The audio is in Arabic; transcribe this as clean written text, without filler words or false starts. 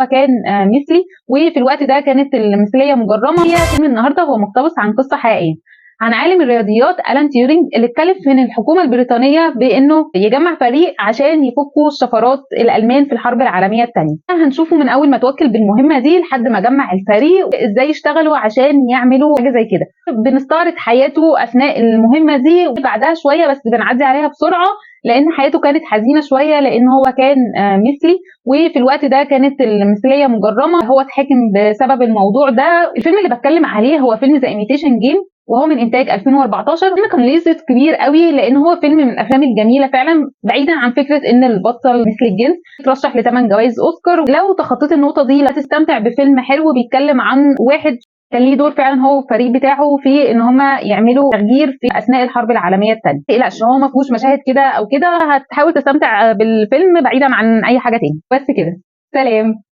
هو كان مثلي، وفي الوقت ده كانت المثليه مجرمه. هي فيلم النهارده هو مقتبس عن قصه حقيقيه عن عالم الرياضيات ألان تيورينج، اللي اتكلف من الحكومة البريطانية بأنه يجمع فريق عشان يفكوا الشفرات الألمان في الحرب العالمية الثانية. هنشوفه من أول ما توكل بالمهمة دي لحد ما جمع الفريق، إزاي اشتغلوا عشان يعملوا حاجة زي كده. بنستعرض حياته أثناء المهمة دي وبعدها شوية، بس بنعدي عليها بسرعة لأن حياته كانت حزينة شوية، لأن هو كان مثلي، وفي الوقت ده كانت المثلية مجرمة. هو اتحاكم بسبب الموضوع ده. الفيلم اللي بتكلم عليه هو فيلم ذا إيميتيشن جيم، وهو من انتاج 2014. الفيلم كان ليه صيت كبير قوي لان هو فيلم من الافلام الجميله فعلا، بعيدا عن فكره ان البطل مثل الجنس. ترشح ل8 جوائز اوسكار. لو تخطيت النقطه دي هتستمتع بفيلم حلو بيتكلم عن واحد كان ليه دور فعلا هو والفريق بتاعه في ان هم يعملوا تغيير في اثناء الحرب العالميه الثانيه. ما تقلقش، هو ما فيهوش مشاهد كده او كده، هتحاول تستمتع بالفيلم بعيدا عن اي حاجه تاني. بس كده، سلام.